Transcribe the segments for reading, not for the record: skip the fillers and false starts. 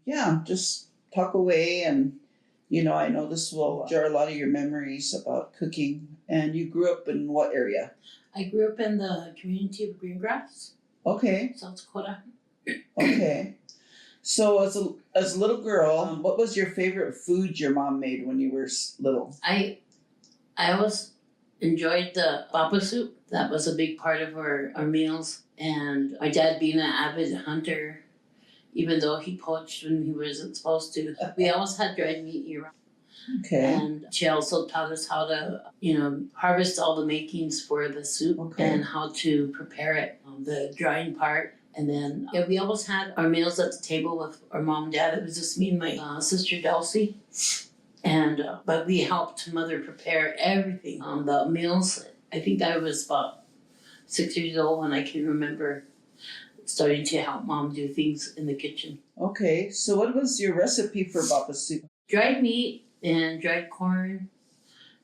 just talk away. And, I know this will jar a lot of your memories about cooking. And you grew up in what area? I grew up in the community of Greengrass. Okay. South Dakota. Okay. So as a little girl, what was your favorite food your mom made when you were little? I always enjoyed the papa soup. That was a big part of our meals. And my dad being an avid hunter, even though he poached when he wasn't supposed to, we always had dried meat year round. Okay. And she also taught us how to, harvest all the makings for the soup and how to prepare it, the drying part. And then we always had our meals at the table with our mom and dad. It was just me and my sister Dulcie. And but we helped mother prepare everything. The meals, I think I was about 6 years old when I can remember starting to help mom do things in the kitchen. Okay, so what was your recipe for papa soup? Dried meat and dried corn,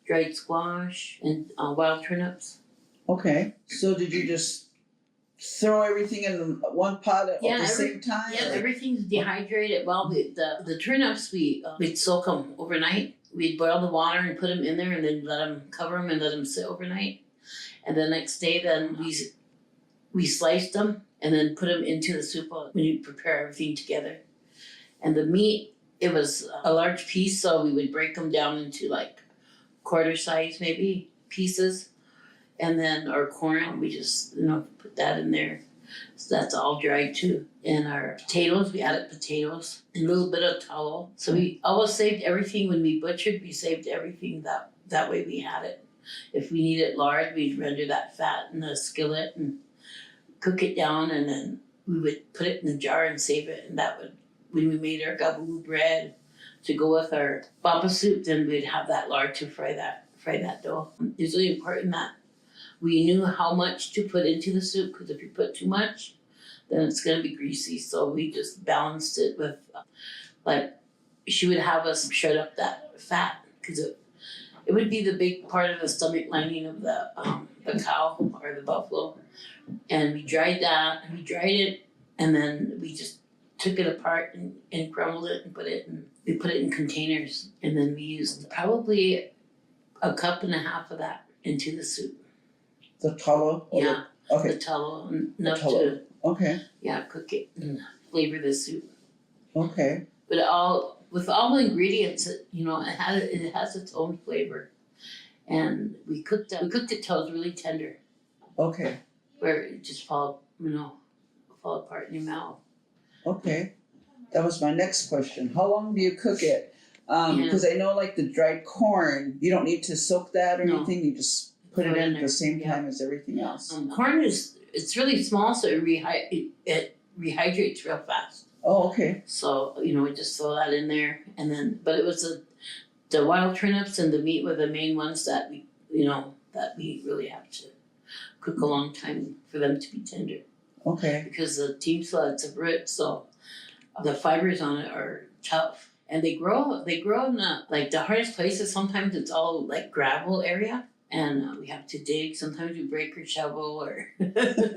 dried squash, and wild turnips. Okay, so did you just throw everything in one pot at the same time? Yeah, everything's dehydrated. Well, the turnips, we'd soak them overnight. We'd boil the water and put them in there and then cover them and let them sit overnight. And the next day then we sliced them and then put them into the soup when you prepare everything together. And the meat, it was a large piece, so we would break them down into like quarter size maybe pieces. And then our corn, we just, put that in there. So that's all dried too. And our potatoes, we added potatoes and a little bit of tallow. So we always saved everything when we butchered, we saved everything that way we had it. If we needed lard, we'd render that fat in the skillet and cook it down, and then we would put it in a jar and save it. And that would, when we made our gaboo bread to go with our papa soup, then we'd have that lard to fry that dough. It's really important that we knew how much to put into the soup, because if you put too much, then it's going to be greasy. So we just balanced it with, she would have us shred up that fat, because it would be the big part of the stomach lining of the cow or the buffalo. And we dried that, and we dried it, and then we just took it apart and crumbled it and we put it in containers. And then we used probably 1.5 cups of that into the soup. The tallow? Yeah. Okay. The tallow, enough to cook it and flavor the soup. Okay. But with all the ingredients, it has its own flavor. And we cooked it till it was really tender. Okay. Where it just fall apart in your mouth. Okay. That was my next question. How long do you cook it? Because I know like the dried corn, you don't need to soak that or anything. You just put it in at the same time as everything else. Corn it's really small, so it rehydrates real fast. Oh, okay. So, we just throw that in there, and then, but it was the wild turnips and the meat were the main ones that we really have to cook a long time for them to be tender. Okay. Because the team sleds are root, so the fibers on it are tough. And they grow in the hardest places. Sometimes it's all like gravel area. And we have to dig. Sometimes we break our shovel or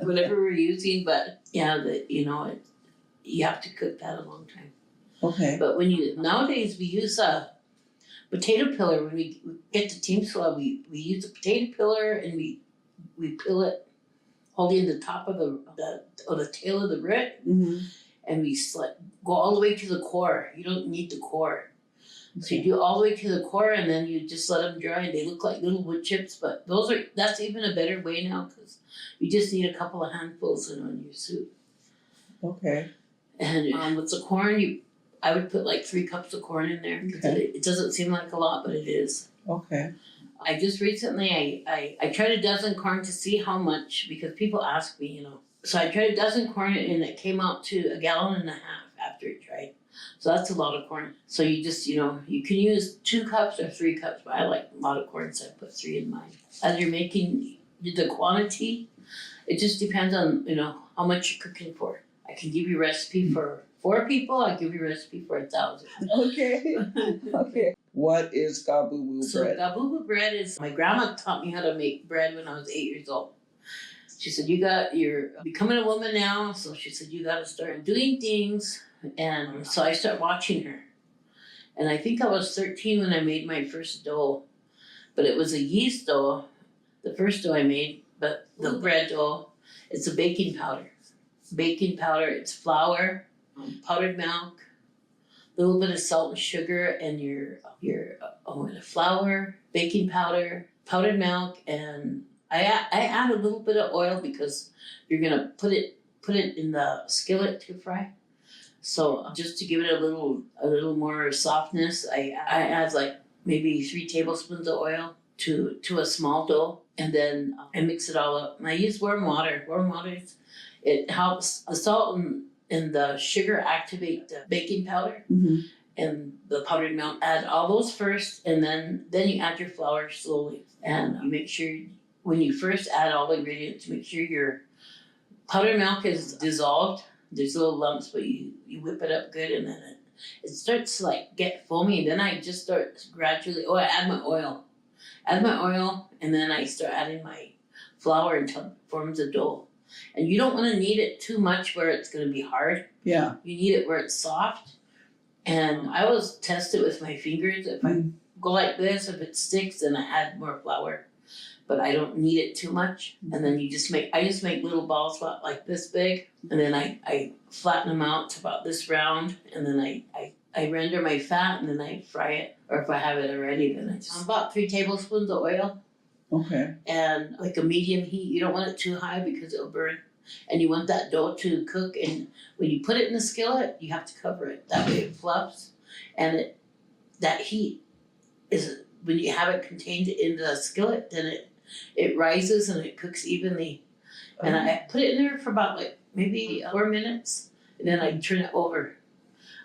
whatever we're using. But yeah, you have to cook that a long time. Okay. But nowadays we use a potato peeler. When we get the team sled, we use a potato peeler and we peel it, holding the top of the tail of the root, and we go all the way to the core. You don't need the core. So you do all the way to the core, and then you just let them dry, and they look like little wood chips. But that's even a better way now, because you just need a couple of handfuls on your soup. Okay. And with the corn, I would put like 3 cups of corn in there. Okay. It doesn't seem like a lot, but it is. Okay. I just recently I tried a dozen corn to see how much, because people ask me, So I tried a dozen corn, and it came out to 1.5 gallons after it dried. So that's a lot of corn. So you just, you can use 2 cups or 3 cups, but I like a lot of corn, so I put 3 in mine. As you're making the quantity, it just depends on, how much you're cooking for. I can give you a recipe for 4 people. I give you a recipe for 1,000. Okay. Okay. What is gaboo bread? So gaboo bread is, my grandma taught me how to make bread when I was 8 years old. She said, you're becoming a woman now. So she said, you got to start doing things And so I started watching her. And I think I was 13 when I made my first dough. But it was a yeast dough, the first dough I made, but the bread dough, it's a baking powder. Baking powder, it's flour, powdered milk, a little bit of salt and sugar, and your flour, baking powder, powdered milk, and I add a little bit of oil because you're gonna put it in the skillet to fry. So just to give it a little more softness, I add like maybe 3 tablespoons of oil to a small dough, and then I mix it all up. And I use warm water. Warm water, it helps the salt and the sugar activate the baking powder and the powdered milk. Add all those first, and then you add your flour slowly. And you make sure when you first add all the ingredients, make sure your powdered milk is dissolved. There's little lumps, but you whip it up good, and then it starts to like get foamy. And then I just start gradually. I add my oil, and then I start adding my flour until it forms a dough. And you don't want to knead it too much where it's going to be hard. Yeah. You knead it where it's soft. And I always test it with my fingers. If I go like this, if it sticks, then I add more flour. But I don't knead it too much. And then I just make little balls about like this big. And then I flatten them out to about this round. And then I render my fat, and then I fry it. Or if I have it already, then I just about 3 tablespoons of oil. Okay. And like a medium heat. You don't want it too high because it'll burn. And you want that dough to cook. And when you put it in the skillet, you have to cover it. That way it fluffs. And that heat is, when you have it contained in the skillet, then it rises and it cooks evenly. And I put it in there for about like maybe 4 minutes. And then I turn it over.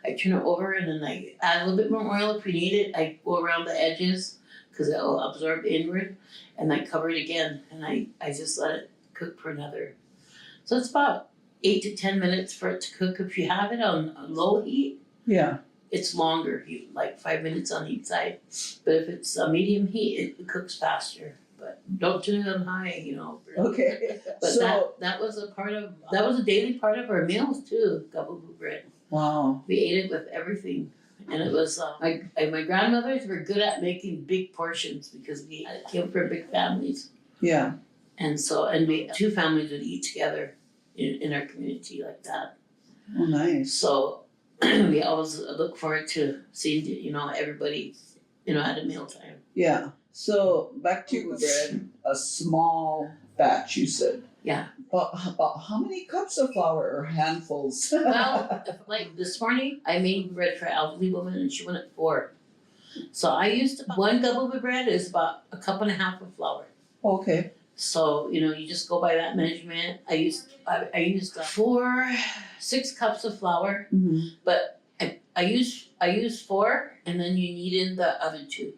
And then I add a little bit more oil if we need it. I go around the edges because it will absorb inward. And I cover it again. And I just let it cook for another. So it's about 8 to 10 minutes for it to cook. If you have it on low heat, it's longer. You like 5 minutes on each side. But if it's a medium heat, it cooks faster. But don't do it on high, Okay. But so, that was a daily part of our meals too. Gababoo bread. Wow. We ate it with everything, and it was my grandmothers were good at making big portions because we came from big families. Yeah. And we 2 families would eat together in our community like that. Oh, nice. So we always look forward to seeing everybody at a mealtime. Yeah. So back to bread, a small batch, you said. Yeah. But about how many cups of flour or handfuls? Well, like this morning, I made bread for an elderly woman, and she wanted 4. So I used 1 gababoo bread is about 1.5 cups of flour. Okay. So you just go by that measurement. I used 6 cups of flour, but I use 4, and then you knead in the other 2.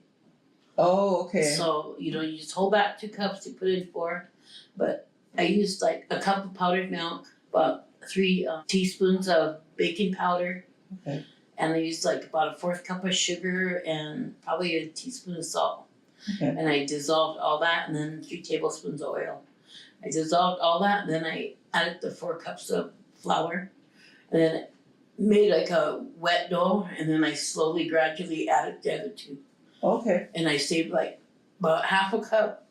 Oh, okay. So, you just hold back 2 cups to put in 4. But I used like a cup of powdered milk, about 3 teaspoons of baking powder. Okay. And I used like about a 1/4 cup of sugar and probably a teaspoon of salt. Okay. And I dissolved all that, and then 3 tablespoons of oil. I dissolved all that, and then I added the 4 cups of flour. And then made like a wet dough, and then I slowly, gradually added the other 2. Okay. And I saved like about 1/2 cup,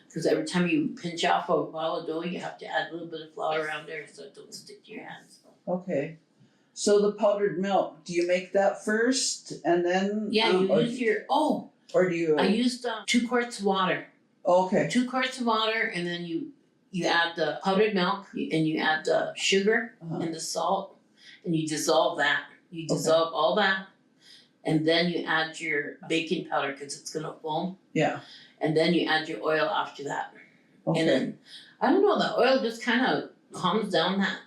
because every time you pinch off a ball of dough, you have to add a little bit of flour around there so it don't stick to your hands. Okay. So the powdered milk, do you make that first and then? Yeah, you use Or do you? I used 2 quarts of water. Okay. 2 quarts of water, and then you add the powdered milk, and you add the sugar and the salt, and you dissolve that. You dissolve all that. And then you add your baking powder because it's going to foam. Yeah. And then you add your oil after that. Okay. And then, I don't know, the oil just kind of calms down that,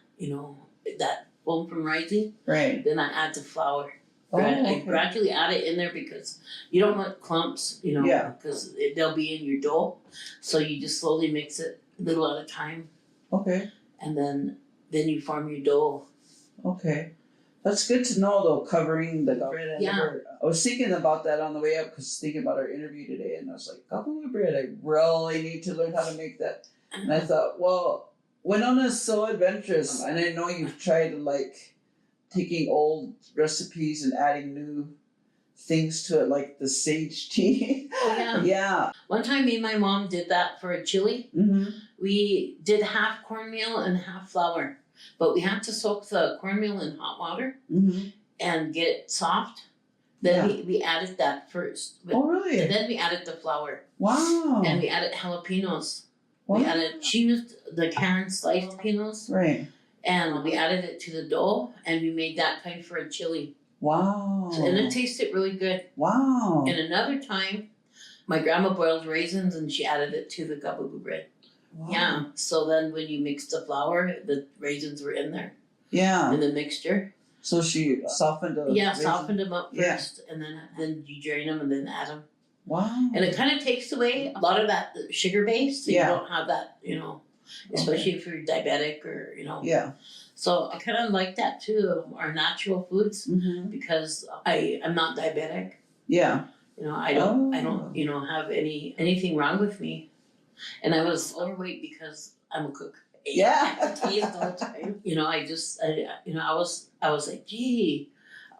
that foam from rising. Right. Then I add the flour. Okay. I gradually add it in there because you don't want clumps, because they'll be in your dough. So you just slowly mix it a little at a time. Okay. And then you form your dough. Okay. That's good to know, though, covering the bread. I was thinking about that on the way up because thinking about our interview today, and I was like, gababoo bread, I really need to learn how to make that. And I thought, well, Winona's so adventurous, and I know you've tried to taking old recipes and adding new things to it, like the sage tea. Oh yeah. Yeah. One time me and my mom did that for a chili. Mm-hmm. We did half cornmeal and half flour, but we had to soak the cornmeal in hot water and get it soft. Then we added that first. Oh really? And then we added the flour. Wow. And we added jalapenos. Wow. She used the canned sliced jalapenos. Right. And we added it to the dough, and we made that kind for a chili. Wow. And it tasted really good. Wow. And another time, my grandma boiled raisins, and she added it to the gabagoo bread. Wow. Yeah. So then when you mix the flour, the raisins were in there. Yeah. In the mixture. So she softened the raisins? Softened them up first, and then you drain them and then add them. Wow. And it kind of takes away a lot of that sugar base, so you don't have that, especially if you're diabetic or, Yeah. So I kind of like that too, our natural foods, because I'm not diabetic. Yeah. I don't have anything wrong with me. And I was overweight because I'm a cook. Yeah. I taste all the time. I was like, gee,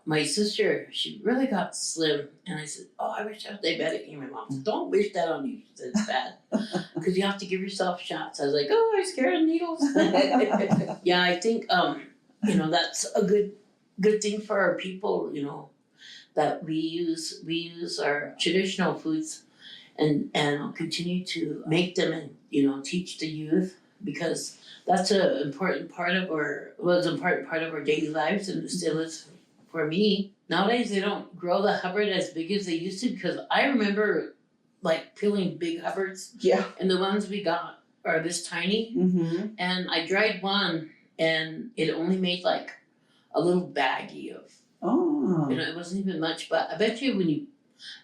my sister, she really got slim. And I said, oh, I wish I was diabetic. And my mom said, don't wish that on you. She said, it's bad. Because you have to give yourself shots. I was like, oh, I'm scared of needles. Yeah, I think, that's a good thing for our people, that we use our traditional foods and continue to make them and, teach the youth, because that's an important part of our daily lives, and it still is for me. Nowadays they don't grow the Hubbard as big as they used to, because I remember like peeling big Hubbards. Yeah. And the ones we got are this tiny. Mm-hmm. And I dried one and it only made like a little baggie of, it wasn't even much, but I bet you when you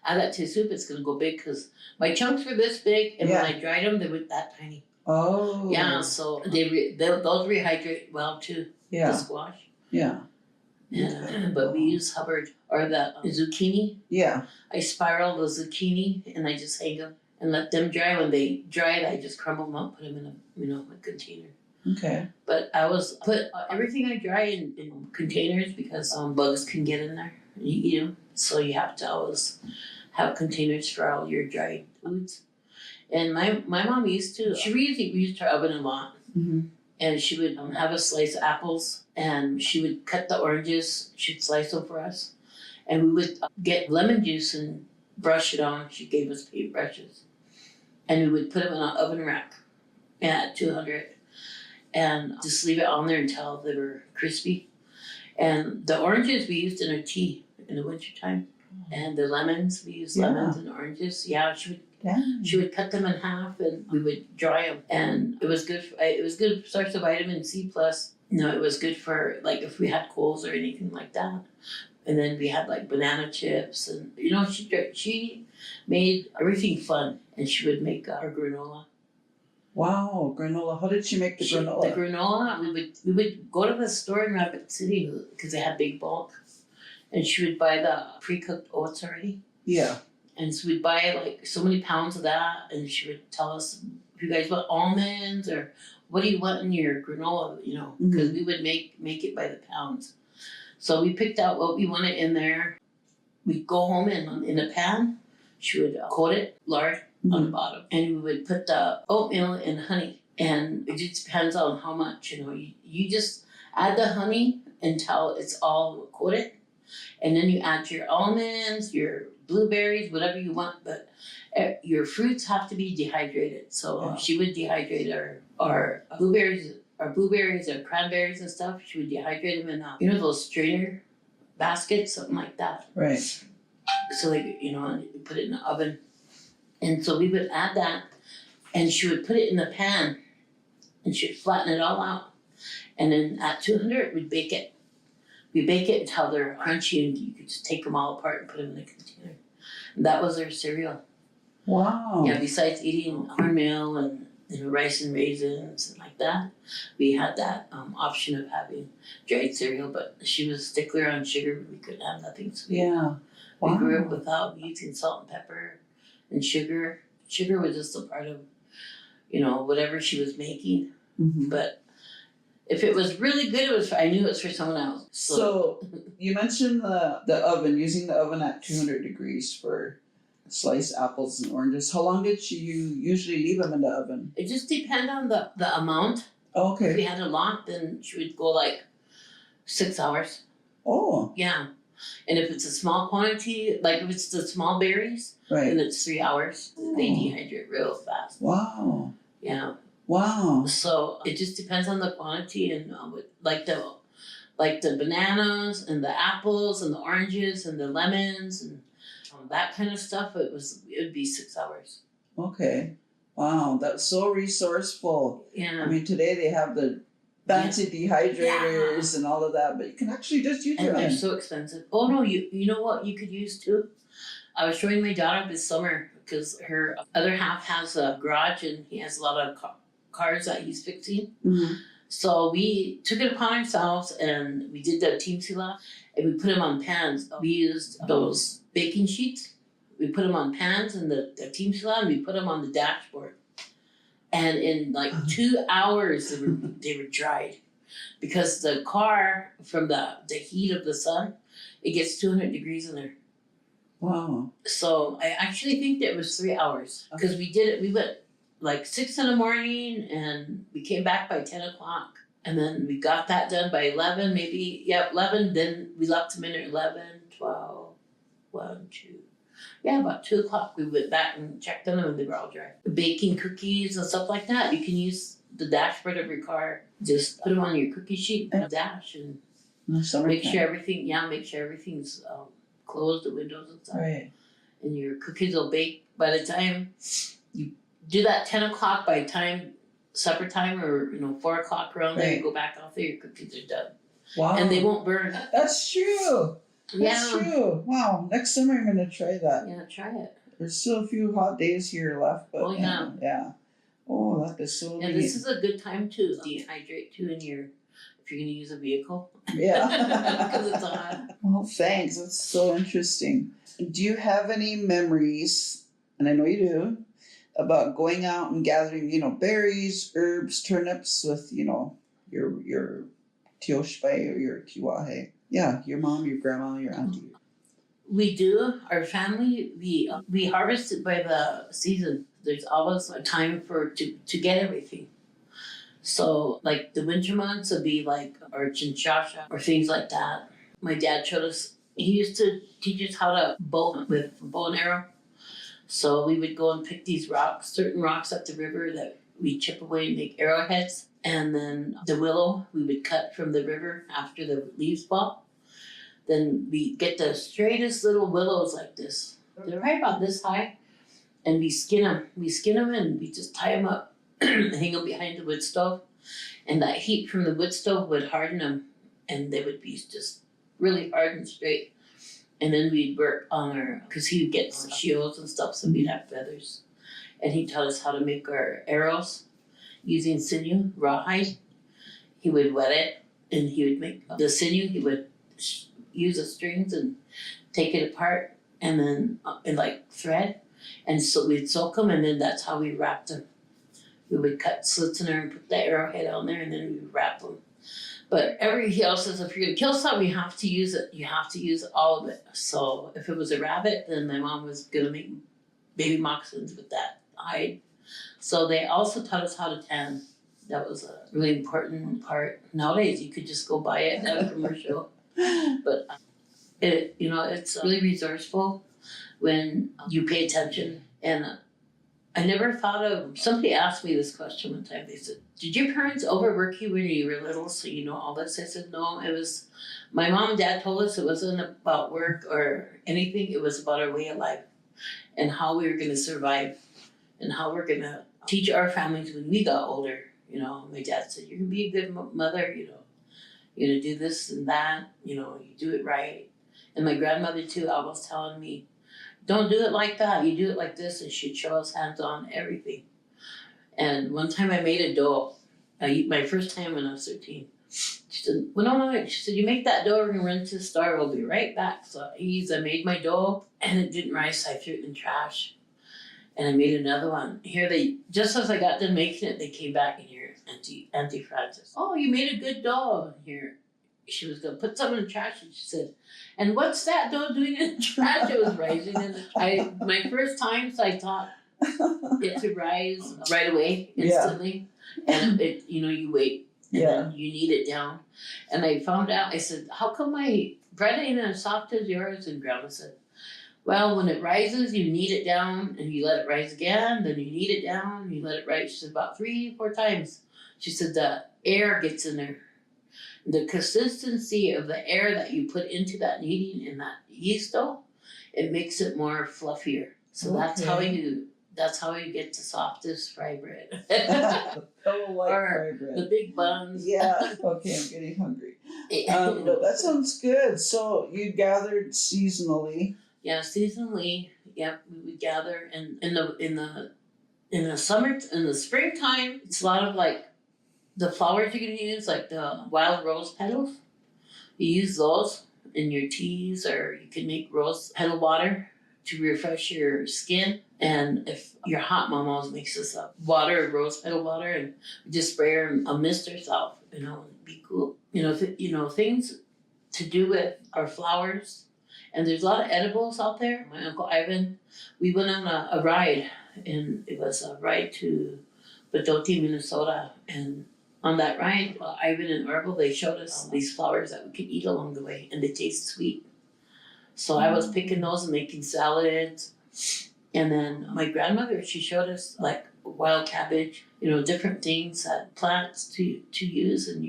add that to soup, it's going to go big, because my chunks were this big, and when I dried them, they were that tiny. Oh. Yeah, so those rehydrate well too, the squash. Yeah. Yeah, but we use Hubbard, or the zucchini. Yeah. I spiral the zucchini and I just hang them and let them dry. When they dry, I just crumble them up, put them in a container. Okay. But I put everything I dry in containers, because bugs can get in there and eat them. So you have to always have containers for all your dried foods. And my mom used to, she really used her oven a lot. Mm-hmm. And she would have us slice apples, and she would cut the oranges. She'd slice them for us. And we would get lemon juice and brush it on. She gave us paintbrushes. And we would put them in an oven rack at 200 and just leave it on there until they were crispy. And the oranges we used in our tea in the wintertime. And the lemons, we used lemons and oranges. Yeah, she would cut them in half, and we would dry them, and it was good. It was good source of vitamin C plus. It was good for like if we had colds or anything like that. And then we had like banana chips, and she made everything fun, and she would make our granola. Wow, granola! How did she make the granola? The granola, we would go to the store in Rapid City, because they had big bulk, and she would buy the pre-cooked oats already. Yeah. And so we'd buy like so many pounds of that, and she would tell us, if you guys want almonds, or what do you want in your granola, because we would make it by the pounds. So we picked out what we wanted in there. We'd go home in a pan. She would coat it, lard on the bottom, and we would put the oatmeal and honey. And it just depends on how much, you just add the honey until it's all coated. And then you add your almonds, your blueberries, whatever you want, but your fruits have to be dehydrated. So she would dehydrate our blueberries, our cranberries and stuff. She would dehydrate them in those strainer baskets, something like that. Right. So and put it in the oven. And so we would add that, and she would put it in the pan, and she'd flatten it all out. And then at 200, we'd bake it. We bake it until they're crunchy, and you could just take them all apart and put them in a container. And that was our cereal. Wow. Yeah, besides eating cornmeal and rice and raisins and like that, we had that option of having dried cereal, but she was a stickler on sugar. We couldn't have nothing sweet. Yeah. Wow. We grew up without using salt and pepper and sugar. Sugar was just a part of, whatever she was making. Mm-hmm. But If it was really good, I knew it was for someone else. So you mentioned the oven, using the oven at 200 degrees for sliced apples and oranges. How long did you usually leave them in the oven? It just depends on the amount. Oh, okay. If we had a lot, then she would go like 6 hours. Oh. Yeah. And if it's a small quantity, like if it's the small berries, then it's 3 hours. They dehydrate real fast. Wow. Yeah. Wow. So it just depends on the quantity and like the bananas and the apples and the oranges and the lemons and that kind of stuff. It would be 6 hours. Okay. Wow, that's so resourceful. Yeah. I mean, today they have the fancy dehydrators and all of that, but you can actually just use your own. And they're so expensive. Oh no, you know what you could use too? I was showing my daughter this summer because her other half has a garage and he has a lot of cars that he's fixing. Mm-hmm. So we took it upon ourselves and we did the team sila and we put them on pans. We used those baking sheets. We put them on pans and the team sila and we put them on the dashboard. And in like 2 hours they were dried because the car from the heat of the sun, it gets 200 degrees in there. Wow. So I actually think that it was 3 hours because we did it. We went like 6 in the morning and we came back by 10 o'clock and then we got that done by 11 maybe. Yeah, 11. Then we left them in at 11, 12, 1, 2. Yeah, about 2 o'clock we went back and checked on them and they were all dry. Baking cookies and stuff like that. You can use the dashboard of your car. Just put them on your cookie sheet and dash and make sure everything's closed, the windows and stuff. Right. And your cookies will bake by the time you do that 10 o'clock. By the time supper time or 4 o'clock around there, you go back out there, your cookies are done. Wow. And they won't burn. That's true. That's true. Wow. Next summer I'm gonna try that. Yeah, try it. There's still a few hot days here left, but yeah. Oh, that is so And neat. this is a good time to dehydrate too if you're gonna use a vehicle. Yeah. Because it's hot. Well, thanks. That's so interesting. Do you have any memories, and I know you do, about going out and gathering, berries, herbs, turnips with, your tioshpai or your tiwahe? Yeah, your mom, your grandma, your auntie. We do. Our family, we harvest it by the season. There's always a time to get everything. So, like the winter months would be like our chinchasha or things like that. My dad showed us. He used to teach us how to bow with bow and arrow. So we would go and pick these rocks, certain rocks at the river that we chip away and make arrowheads. And then the willow we would cut from the river after the leaves fall. Then we get the straightest little willows like this. They're right about this high. And we skin them. We skin them and we just tie them up, hang them behind the wood stove. And that heat from the wood stove would harden them. And they would be just really hard and straight. And then we'd work on because he would get shields and stuff, so we'd have feathers. And he taught us how to make our arrows using sinew, rawhide. He would wet it, and he would make the sinew. He would use the strings and take it apart, and then in like thread, and so we'd soak them, and then that's how we wrapped them. We would cut slits in there and put the arrowhead on there, and then we would wrap them. But he also says if you're gonna kill something, you have to use it. You have to use all of it. So if it was a rabbit, then my mom was gonna make baby moccasins with that hide. So they also taught us how to tan. That was a really important part. Nowadays, you could just go buy it at a commercial. But it's really resourceful when you pay attention. And I never thought of. Somebody asked me this question one time. They said, "Did your parents overwork you when you were little, so you know all this?" I said, "No. It was my mom and dad told us it wasn't about work or anything. It was about our way of life and how we were going to survive and how we're going to teach our families when we got older." My dad said, "You're going to be a good mother. You're going to do this and that. You do it right." And my grandmother too, always telling me, "Don't do it like that. You do it like this," and she'd show us hands-on everything. And one time I made a dough. My first time when I was 13. She said, "Winona," she said, "you make that dough, we're going to run to the store. We'll be right back." So I made my dough, and it didn't rise, so I threw it in the trash. and I made another one. Here they, just as I got done making it, they came back in here, Auntie Frances. Oh, you made a good dough here. She was gonna put some in the trash, and she said, "And what's that dough doing in the trash?" It was rising in the trash. My first time, so I taught it to rise right away, instantly, and it, you wait, and then you knead it down. And I found out. I said, "How come my bread ain't as soft as yours?" And Grandma said, "Well, when it rises, you knead it down, and you let it rise again. Then you knead it down, and you let it rise." She said, "About 3-4 times." She said, "The air gets in there. The consistency of the air that you put into that kneading in that yeast dough, it makes it more fluffier. So that's how you get the softest fry bread." Pillow-like or fry bread. the big buns. Yeah. Okay, I'm getting hungry. That sounds good. So you gathered seasonally. Yeah, seasonally. Yep, we would gather, and in the summer, in the springtime, it's a lot of like the flowers you're gonna use, like the wild rose petals. You use those in your teas, or you can make rose petal water to refresh your skin. And if your hot mom always makes this up, rose petal water, and just spray her a mist herself, and be cool. Things to do with our flowers. And there's a lot of edibles out there. My Uncle Ivan, we went on a ride, and it was a ride to Badoti, Minnesota. And on that ride, Ivan and Orville, they showed us these flowers that we could eat along the way, and they taste sweet. So I was picking those and making salads. And then my grandmother, she showed us like wild cabbage, different things, plants to use in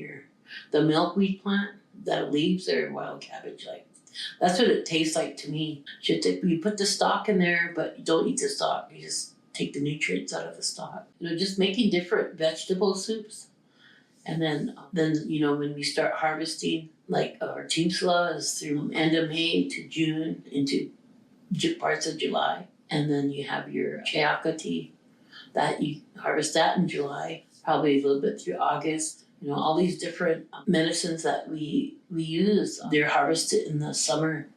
the milkweed plant, that leaves are wild cabbage. Like, that's what it tastes like to me. You put the stalk in there, but you don't eat the stalk. You just take the nutrients out of the stalk. Just making different vegetable soups. And then when we start harvesting, like our tinsla is through end of May to June into parts of July. And then you have your chayaka tea that you harvest that in July, probably a little bit through August. All these different medicines that we use, they're harvested in the summer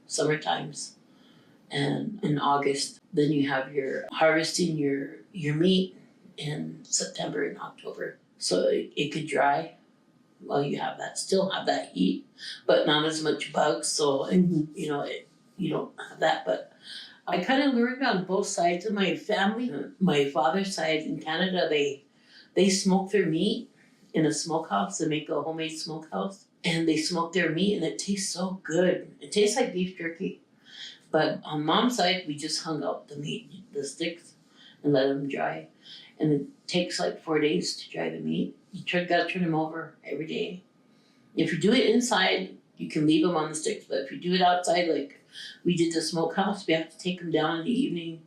times, and in August. Then you have your harvesting your meat in September and October, so it could dry while you still have that heat, but not as much bugs. So you don't have that. But I kind of learned on both sides of my family. My father's side in Canada, they smoke their meat in a smokehouse. They make a homemade smokehouse, and they smoke their meat, and it tastes so good. It tastes like beef jerky. But on Mom's side, we just hung out the meat, the sticks, and let them dry. And it takes like 4 days to dry the meat. You gotta turn them over every day. If you do it inside, you can leave them on the sticks. But if you do it outside, like we did the smokehouse, we have to take them down in the evening,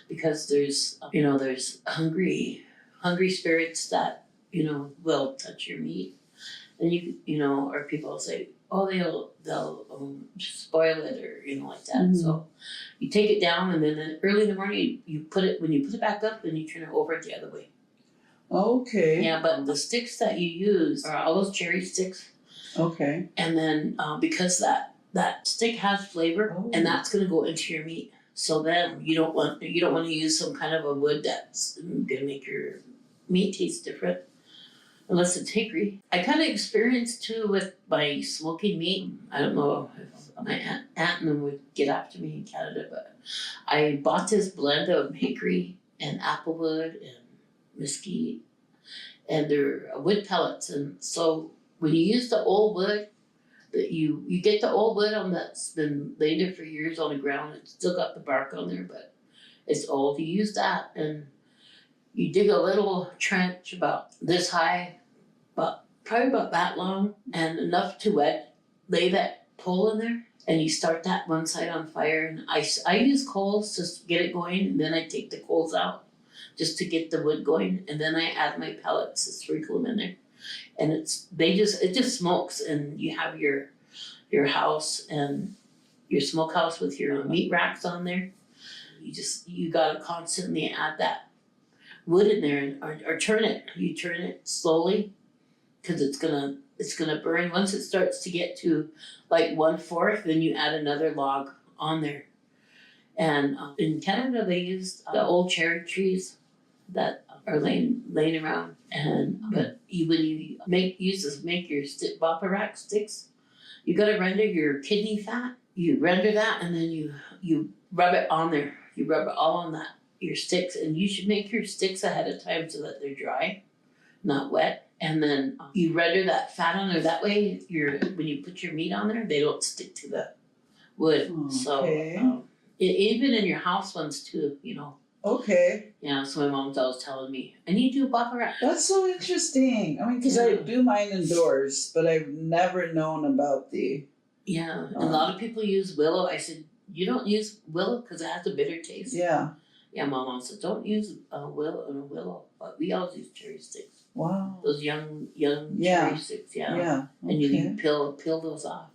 because there's hungry spirits that will touch your meat, and or people say, "Oh, they'll spoil it," or like that. Mm-hmm. So you take it down, and then early in the morning when you put it back up, then you turn it over the other way. Okay. Yeah, but the sticks that you use are all those cherry sticks. Okay. And then because that stick has flavor, and that's going to go into your meat. So then you don't want to use some kind of a wood that's going to make your meat taste different, unless it's hickory. I kind of experienced too with my smoking meat. I don't know if my aunt and them would get after me in Canada, but I bought this blend of hickory and applewood and mesquite, and they're wood pellets. And so when you use the old wood, that you get the old wood that's been laid there for years on the ground. It's still got the bark on there, but it's old. You use that, and you dig a little trench about this high, but probably about that long, and enough to lay that pole in there, and you start that one side on fire. And I use coals to get it going, and then I take the coals out just to get the wood going, and then I add my pellets to sprinkle them in there, and it just smokes, and you have your house and your smokehouse with your meat racks on there. You gotta constantly add that wood in there, or turn it. You turn it slowly, because it's gonna burn. Once it starts to get to like 1/4, then you add another log on there, And in Canada, they used the old cherry trees that are laying around. And but when you make your Boparac sticks, you got to render your kidney fat. You render that, and then you rub it on there. You rub it all on your sticks, and you should make your sticks ahead of time so that they're dry, not wet. And then you render that fat on there. That way, when you put your meat on there, they don't stick to the wood. Okay. So even in your house ones too, Okay. Yeah, so my mom's always telling me, I need to do Baccarat. That's so interesting. I mean, because I do mine indoors, but I've never known about the... Yeah, a lot of people use willow. I said, you don't use willow because it has a bitter taste. Yeah. Yeah, Mom said, don't use willow. But we always use cherry sticks. Wow. Those young cherry sticks, yeah. Yeah. And you peel those off,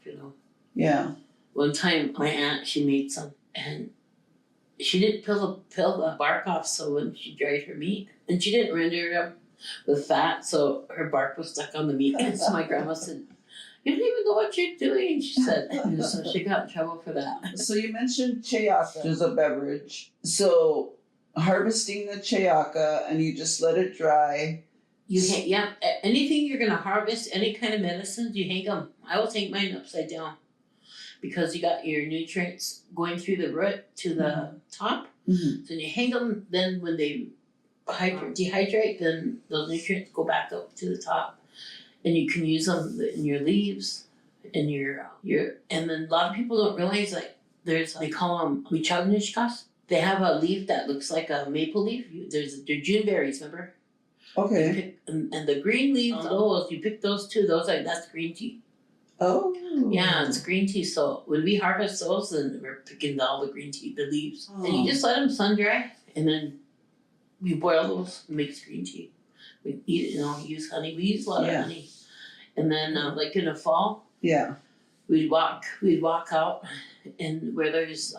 Yeah. One time, my aunt, she made some, and she didn't peel the bark off, so when she dried her meat, and she didn't render it up with fat, so her bark was stuck on the meat. And so my grandma said, you don't even know what you're doing, she said. And so she got in trouble for that. So you mentioned chayaka, which is a beverage. So harvesting the chayaka, and you just let it dry. Anything you're going to harvest, any kind of medicines, you hang them. I always hang mine upside down, because you got your nutrients going through the root to the top. Mm-hmm. So you hang them, then when they dehydrate, then those nutrients go back up to the top. And you can use them in your leaves, in your and then a lot of people don't realize, like, they call them michagnishkas. They have a leaf that looks like a maple leaf. They're June berries, remember? Okay. And the green leaves, those, you pick those two, that's green tea. Oh. Yeah, it's green tea. So when we harvest those, then we're picking all the green tea, the leaves. Oh. And you just let them sun dry, and then we boil those and make green tea. We eat it, use honey. We use a lot of honey. And then, like in the fall, we'd walk out and where there's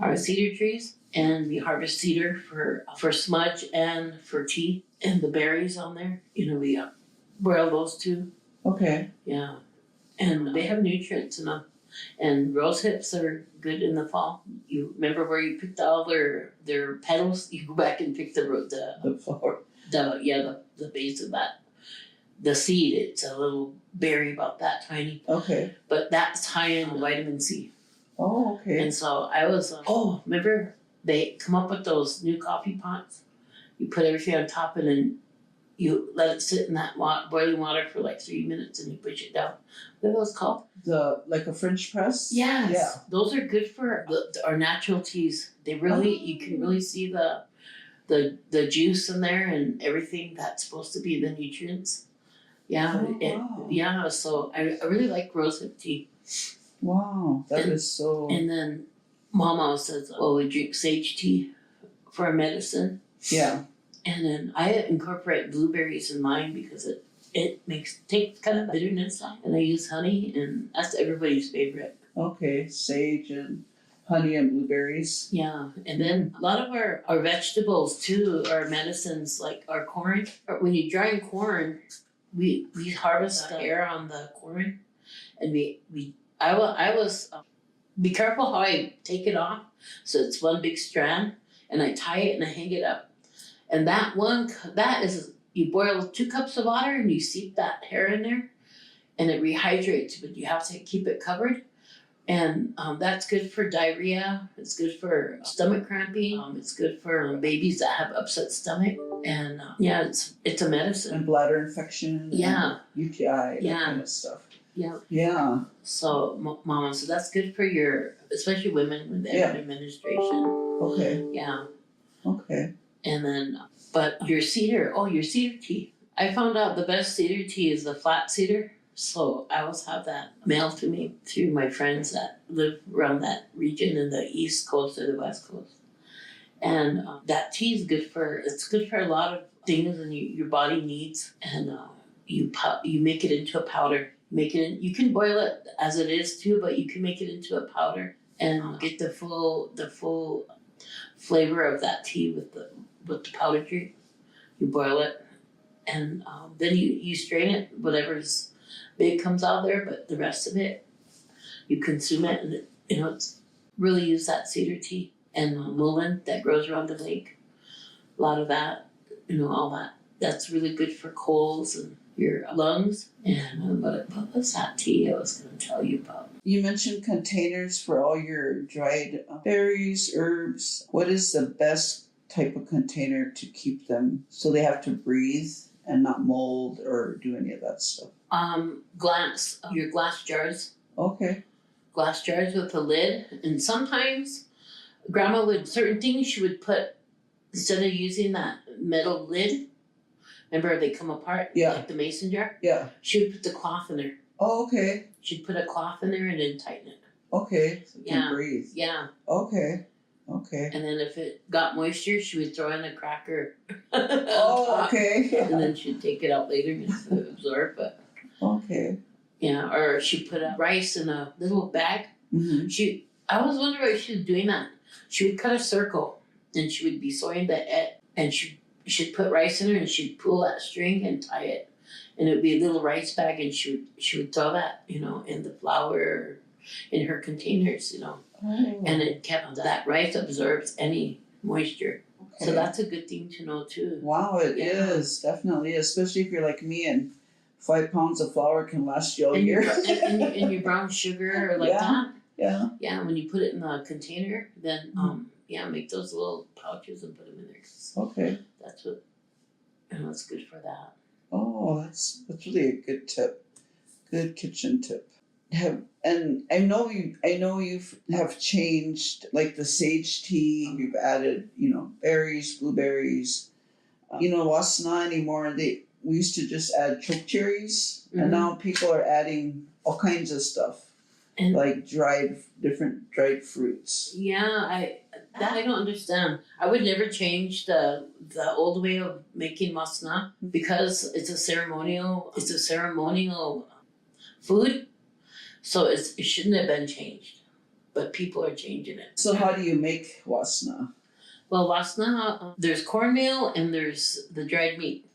our cedar trees, and we harvest cedar for smudge and for tea, and the berries on there. We boil those too. Okay. Yeah. And they have nutrients in them. And rose hips are good in the fall. You remember where you picked all their petals? You go back and pick the flower. The base of that. The seed, it's a little berry about that tiny. Okay. But that's high in vitamin C. Oh, okay. And so I was, remember they come up with those new coffee pots? You put everything on top, and then you let it sit in that boiling water for like 3 minutes, and you push it down. What are those called? Like a French press? Yes. Yeah. Those are good for our natural teas. They really, you can really see the juice in there and everything that's supposed to be the nutrients. Yeah. Wow. So I really like rosehip tea. Wow. That is so... And then Mama says, we drink sage tea for our medicine. Yeah. And then I incorporate blueberries in mine because it takes kind of bitterness off. And I use honey, and that's everybody's favorite. Okay, sage and honey and blueberries. Yeah, and then a lot of our vegetables too are medicines, like our corn. When you dry corn, we harvest the hair on the corn, and I was be careful how I take it off, so it's one big strand, and I tie it and I hang it up. And that is, you boil 2 cups of water and you seep that hair in there, and it rehydrates, but you have to keep it covered. And that's good for diarrhea. It's good for stomach cramping. It's good for babies that have upset stomach. And it's a medicine. And bladder infection. Yeah. And UTI. That kind of stuff. Yeah. Yeah. So Mama, so that's good for especially women with administration. Okay. Yeah. Okay. And then, but your cedar tea. I found out the best cedar tea is the flat cedar. So I always have that mailed to me through my friends that live around that region in the East Coast or the West Coast. And that tea is good for a lot of things and your body needs. And you make it into a powder. You can boil it as it is too, but you can make it into a powder and get the full flavor of that tea with the powder drink. You boil it, and then you strain it, whatever's big comes out there, but the rest of it, you consume it, and it's really use that cedar tea. and mullein that grows around the lake. A lot of that, all that. That's really good for colds and your lungs. And what was that tea I was going to tell you about? You mentioned containers for all your dried berries, herbs. What is the best type of container to keep them so they have to breathe and not mold or do any of that stuff? Your glass jars. Okay. Glass jars with a lid. And sometimes Grandma would, certain things she would put, instead of using that metal lid, remember they come apart? Yeah. Like the mason jar? Yeah. She would put the cloth in there. Oh, okay. She'd put a cloth in there and then tighten it. Okay. So it can breathe. Yeah. Okay. Okay. And then if it got moisture, she would throw in a cracker. Oh, okay. Yeah. And then she'd take it out later just to absorb it. Okay. Yeah, or she'd put rice in a little bag. Mm-hmm. I always wondered why she was doing that. She would cut a circle and she would be sewing the et, and she'd put rice in her and she'd pull that string and tie it. And it would be a little rice bag and she would throw that, in the flour, in her containers, Oh. And it kept that rice absorbs any moisture. Okay. So that's a good thing to know too. Wow, it is definitely, especially if you're like me and 5 pounds of flour can last you all And year. and your brown sugar or like that. Yeah. Yeah, when you put it in the container, then make those little pouches and put them in there. Okay. That's what, it's good for that. Oh, that's really a good tip. Good kitchen tip. And I know you have changed, like the sage tea. You've added, berries, blueberries. Wasna anymore. We used to just add choke cherries, and now people are adding all kinds of stuff, and like different dried fruits. Yeah, I don't understand. I would never change the old way of making masna because it's a ceremonial food, so it shouldn't have been changed, but people are changing it. So how do you make wasna? Well, wasna, there's cornmeal and there's the dried meat.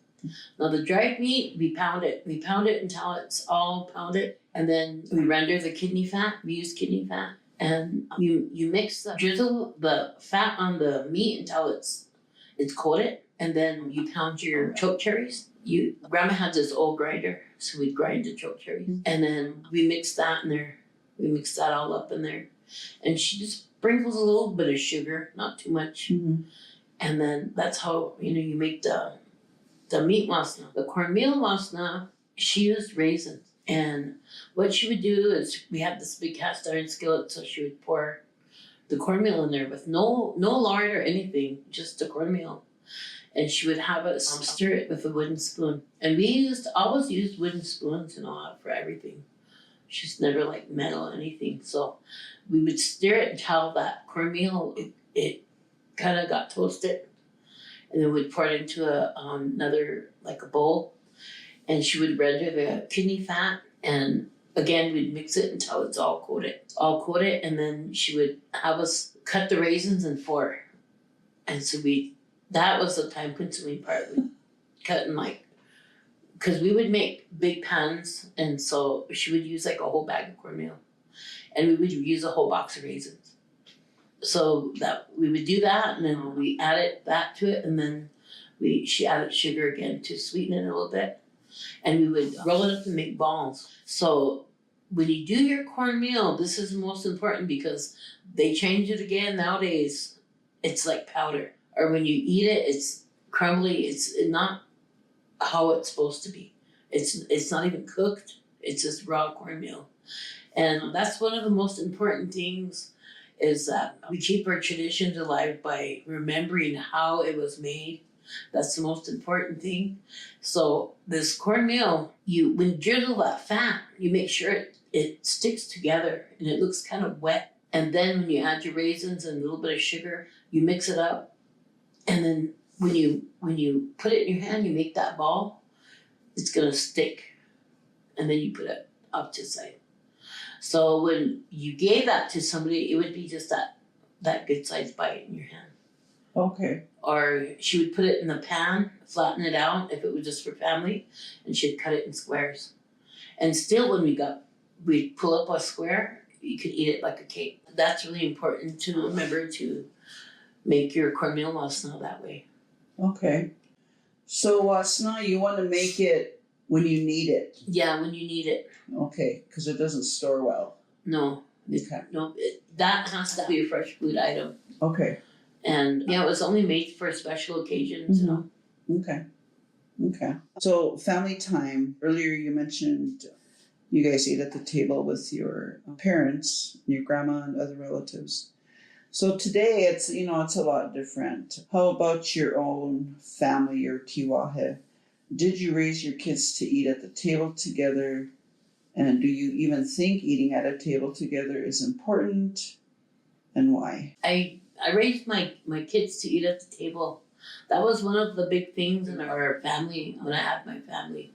Now the dried meat, we pound it. We pound it until it's all pounded, and then we render the kidney fat. We use kidney fat, and you drizzle the fat on the meat until it's coated, and then you pound your choke cherries. Grandma had this old grinder, so we'd grind the choke cherries, and then we mix that in there. We mix that all up in there, and she just sprinkles a little bit of sugar, not too much, and then that's how you make the meat wasna. The cornmeal wasna, she used raisins. And what she would do is, we had this big cast iron skillet, so she would pour the cornmeal in there with no lard or anything, just the cornmeal. And she would have us stir it with a wooden spoon. And we always used wooden spoons for everything. She's never like metal or anything. So we would stir it until that cornmeal, it kind of got toasted. And then we'd pour it into another, like a bowl. And she would render the kidney fat. And again, we'd mix it until it's all coated. And then she would have us cut the raisins in 4. And so that was the time consuming part. We cut in because we would make big pans. And so she would use like a whole bag of cornmeal. And we would use a whole box of raisins. So that we would do that, and then we added that to it, and then she added sugar again to sweeten it a little bit, and we would roll it up and make balls. So when you do your cornmeal, this is the most important because they change it again nowadays. It's like powder, or when you eat it, it's crumbly. It's not how it's supposed to be. It's not even cooked. It's just raw cornmeal, and that's one of the most important things. Is that we keep our traditions alive by remembering how it was made. That's the most important thing. So this cornmeal, when you drizzle that fat, you make sure it sticks together and it looks kind of wet. And then when you add your raisins and a little bit of sugar, you mix it up. And then when you put it in your hand, you make that ball, it's gonna stick. And then you put it up to the side. So when you gave that to somebody, it would be just that good sized bite in your hand. Okay. Or she would put it in the pan, flatten it out if it was just for family, and she'd cut it in squares. And still when we'd pull up a square, you could eat it like a cake. That's really important to remember to make your cornmeal mussna that way. Okay. So Sna, you want to make it when you need it? Yeah, when you need it. Okay, because it doesn't store well. No. Okay. No, that has to be a fresh food item. Okay. And yeah, it was only made for special occasions, you know. Okay. Okay. So family time. Earlier you mentioned you guys ate at the table with your parents, your grandma and other relatives. So today it's it's a lot different. How about your own family, your Tiwahe? Did you raise your kids to eat at the table together? And do you even think eating at a table together is important? And why? I raised my kids to eat at the table. That was one of the big things in our family when I had my family.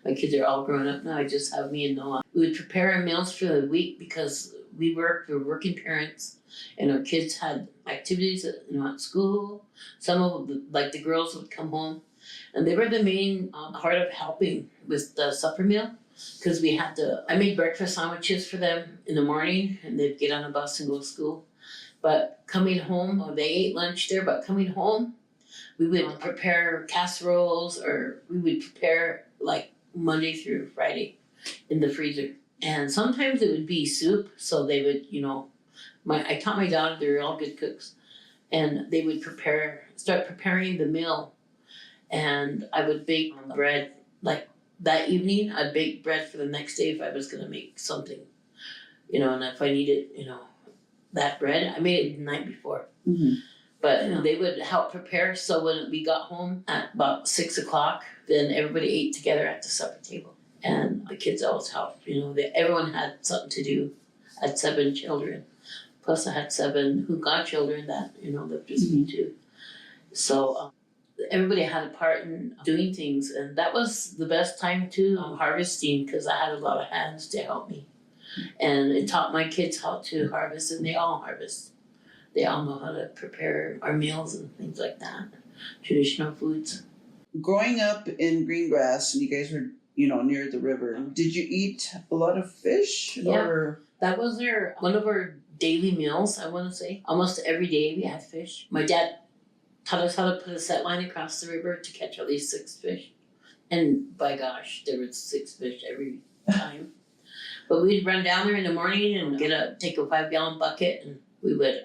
My kids are all grown up now. I just have me and Noah. We would prepare our meals for the week because we were working parents, and our kids had activities at school. Some of the girls would come home, and they were the main part of helping with the supper meal. Because I made breakfast sandwiches for them in the morning, and they'd get on a bus and go to school. But coming home, they ate lunch there, but coming home, we would prepare casseroles, or we would prepare like Monday through Friday in the freezer. And sometimes it would be soup, so they would, I taught my daughter, they're all good cooks, and they would start preparing the meal, and I would bake bread, like that evening, I'd bake bread for the next day if I was going to make something, and if I needed, that bread, I made it the night before. Mm-hmm. But they would help prepare, so when we got home at about 6 o'clock, then everybody ate together at the supper table. And the kids always helped, everyone had something to do. I had 7 children, plus I had 7 who got children that, lived with me too. So everybody had a part in doing things, and that was the best time too, harvesting, because I had a lot of hands to help me. And it taught my kids how to harvest, and they all harvest. They all know how to prepare our meals and things like that, traditional foods. Growing up in Greengrass, and you guys were, near the river, did you eat a lot of fish? Yeah, or? That was one of our daily meals, I want to say. Almost every day we had fish. My dad taught us how to put a set line across the river to catch at least 6 fish. And by gosh, there was 6 fish every time. But we'd run down there in the morning and take a 5-gallon bucket, and we would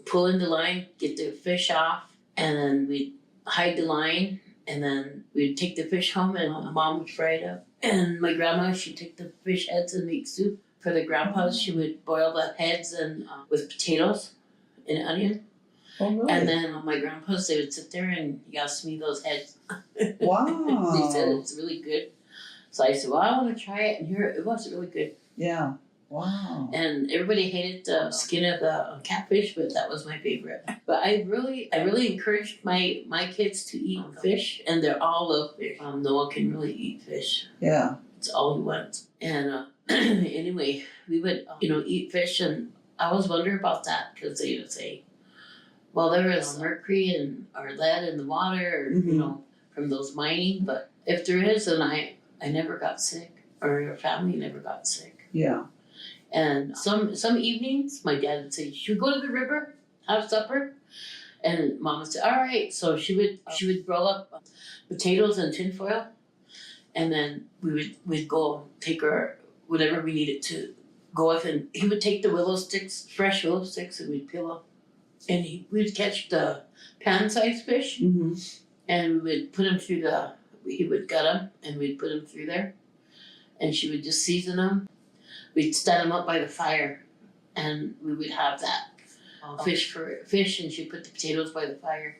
pull in the line, get the fish off, and then we'd hide the line, and then we'd take the fish home, and Mom would fry it up. And my grandma, she'd take the fish heads and make soup. For the grandpas, she would boil the heads and with potatoes and onion. Oh, really? And then my grandpas, they would sit there and he asked me those heads. Wow. They said it's really good. So I said, well, I want to try it. And here, it was really good. Yeah. Wow. And everybody hated the skin of the catfish, but that was my favorite. But I really encouraged my kids to eat fish, and they all love fish. Noah can really eat fish. Yeah. It's all he wants. And anyway, we would, eat fish, and I always wonder about that, because they would say, well, there is mercury or lead in the water, or, from those mining, but if there is, then I never got sick, or your family never got sick. Yeah. And some evenings, my dad would say, should we go to the river, have supper? And Mom would say, all right. So she would roll up potatoes in tinfoil, and then we'd go take our whatever we needed to go with, and he would take the fresh willow sticks, and we'd peel up, and we'd catch the pan-sized fish, and we would put them through he would gut them, and we'd put them through there, and she would just season them. We'd stand them up by the fire, and we would have that fish, and she'd put the potatoes by the fire,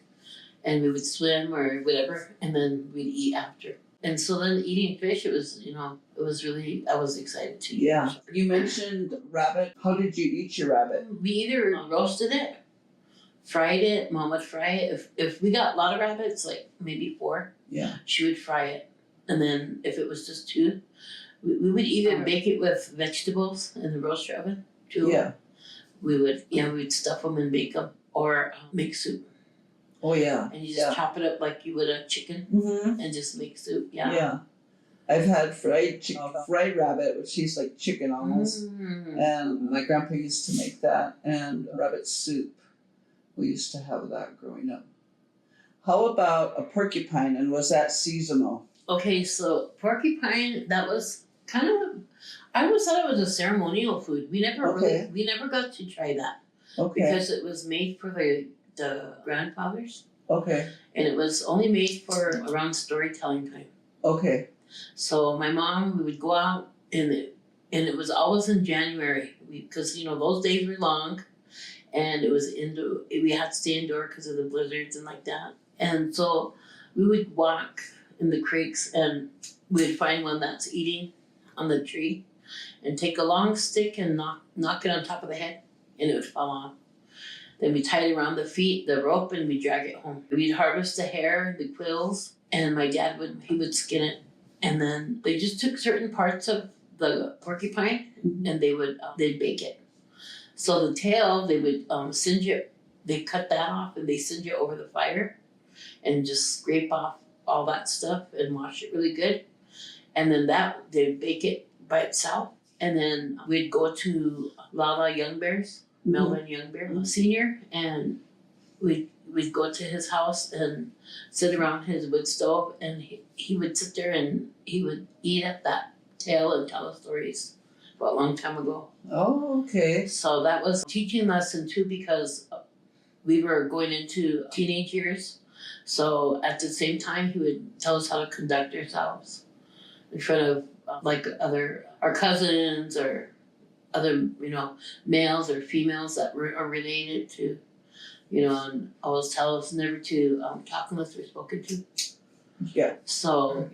and we would swim or whatever, and then we'd eat after. And so then eating fish, it was, it was really, I was excited to eat. Yeah. You mentioned rabbit. How did you eat your rabbit? We either roasted it, fried it. Mom would fry it. If we got a lot of rabbits, like maybe 4, she would fry it. And then if it was just 2, we would either bake it with vegetables in the roaster oven, too. Yeah. We'd stuff them and bake them, or make soup. Oh, yeah. And you just chop it up like you would a chicken, and just make soup. Yeah. Yeah. I've had fried rabbit, which tastes like chicken almost. And my grandpa used to make that, and rabbit soup We used to have that growing up. How about a porcupine, and was that seasonal? Okay, so porcupine, that was kind of, I always thought it was a ceremonial food. We never we never got to try that. Okay. Because it was made for the grandfathers. Okay. And it was only made for around storytelling time. Okay. So my mom, we would go out and it was always in January because those days were long, and it was indoor. We had to stay indoor because of the blizzards and like that. And so we would walk in the creeks and we'd find one that's eating on the tree, and take a long stick and knock it on top of the head, and it would fall off. Then we tied it around the feet, the rope, and we drag it home. We'd harvest the hair, the quills, and my dad would skin it. And then they just took certain parts of the porcupine and they'd bake it. So the tail, they would singe it. They cut that off and they singe it over the fire, and just scrape off all that stuff and wash it really good. And then they'd bake it by itself. And then we'd go to Lala Young Bears, Melvin Young Bear Senior, and we'd go to his house and sit around his wood stove, and he would sit there and he would eat at that tail and tell us stories about a long time ago. Oh, okay. So that was a teaching lesson too, because we were going into teenage years. So at the same time, he would tell us how to conduct ourselves in front of our cousins or other, males or females that are related to, and always tell us never to talk unless we're spoken to. Yeah. So,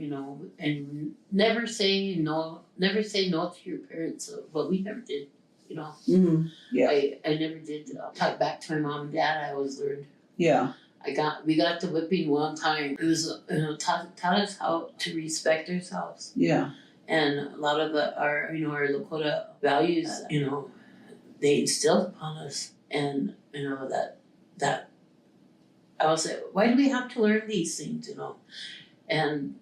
and never say no to your parents, but we never did, Mm-hmm. Yeah. I never did talk back to my mom and dad. I always learned. Yeah. We got the whipping one time. It was, taught us how to respect ourselves. Yeah. And a lot of our Lakota values, they instilled upon us. And, that I would say, why do we have to learn these things, And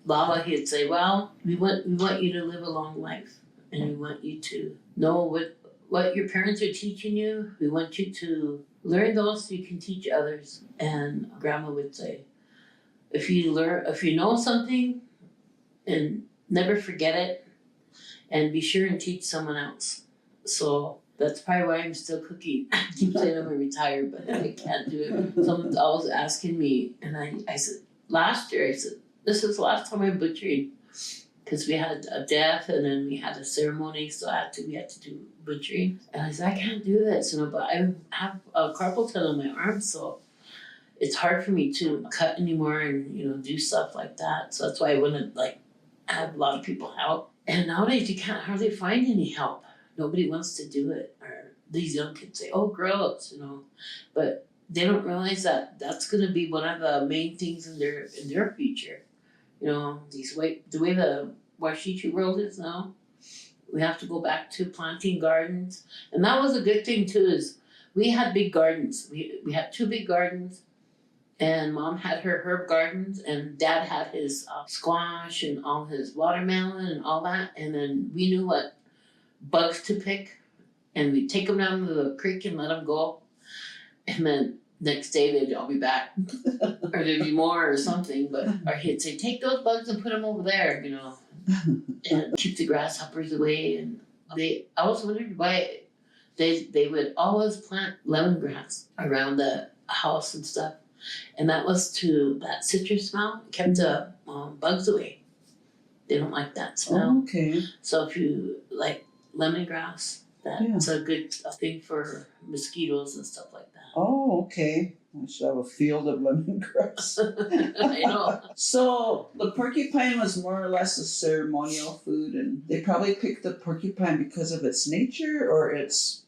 Lala, he'd say, well, we want you to live a long life. And we want you to know what your parents are teaching you. We want you to learn those so you can teach others. And Grandma would say, if you know something, and never forget it, and be sure and teach someone else. So that's probably why I'm still cooking. I keep saying I'm retired, but I can't do it. Someone's always asking me, and I said, last year, this is the last time I'm butchering, because we had a death and then we had a ceremony, so we had to do butchering. And I said, I can't do this, but I have a carpal tunnel in my arm, so it's hard for me to cut anymore and do stuff like that. So that's why I wouldn't have a lot of people help. And nowadays you can't hardly find any help. Nobody wants to do it. Or these young kids say, oh, gross, but they don't realize that that's going to be one of the main things in their future. The way the Washichu world is now, we have to go back to planting gardens. And that was a good thing too, is we had big gardens. We had 2 big gardens, and Mom had her herb gardens, and Dad had his squash and all his watermelon and all that. And then we knew what bugs to pick, and we'd take them down to the creek and let them go. And then next day they'd all be back, or there'd be more or something. Or he'd say, take those bugs and put them over there, and keep the grasshoppers away. And I always wondered why they would always plant lemongrass around the house and stuff. And that was that citrus smell kept the bugs away. They don't like that smell. Oh, okay. So if you like lemongrass, that's a good thing for mosquitoes and stuff like that. Oh, okay. I should have a field of lemongrass. I know. So the porcupine was more or less a ceremonial food, and they probably picked the porcupine because of its nature or its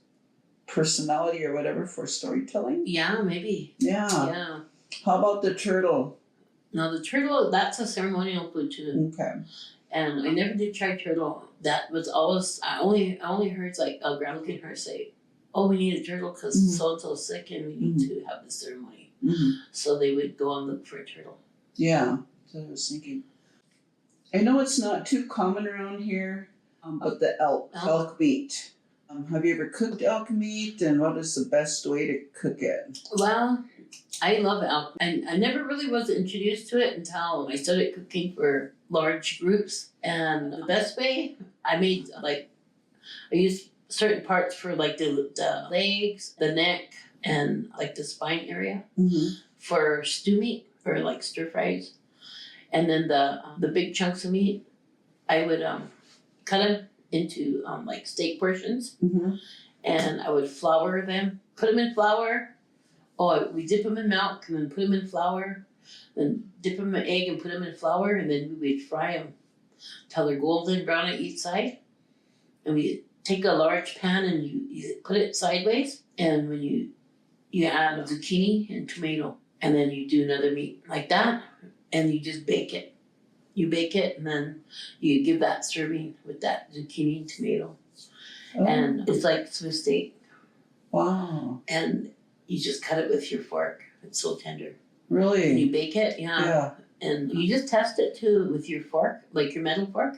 personality or whatever for storytelling. Yeah, maybe. Yeah. How about the turtle? No, the turtle, that's a ceremonial food too. Okay. And I never did try turtle. That was always, I only heard a grandma and her say, oh, we need a turtle because so-and-so's sick and we need to have the ceremony. Mm-hmm. So they would go and look for a turtle. Yeah, that's what I was thinking. I know it's not too common around here, but the elk meat. Have you ever cooked elk meat, and what is the best way to cook it? Well, I love elk. And I never really was introduced to it until I started cooking for large groups. And the best way, I used certain parts for like the legs, the neck, and like the spine area for stew meat, for like stir fries. And then the big chunks of meat, I would cut them into like steak portions, and I would flour them, put them in flour. Oh, we dip them in milk and then put them in flour, then dip them in egg and put them in flour, and then we would fry them till they're golden brown on each side. And we take a large pan and you put it sideways, and when you add zucchini and tomato, and then you do another meat like that, and you just bake it. You bake it, and then you give that serving with that zucchini and tomato. Oh. And it's like Swiss steak. Wow. And you just cut it with your fork. It's so tender. Really? And you bake it, yeah. And you just test it too with your fork, like your metal fork.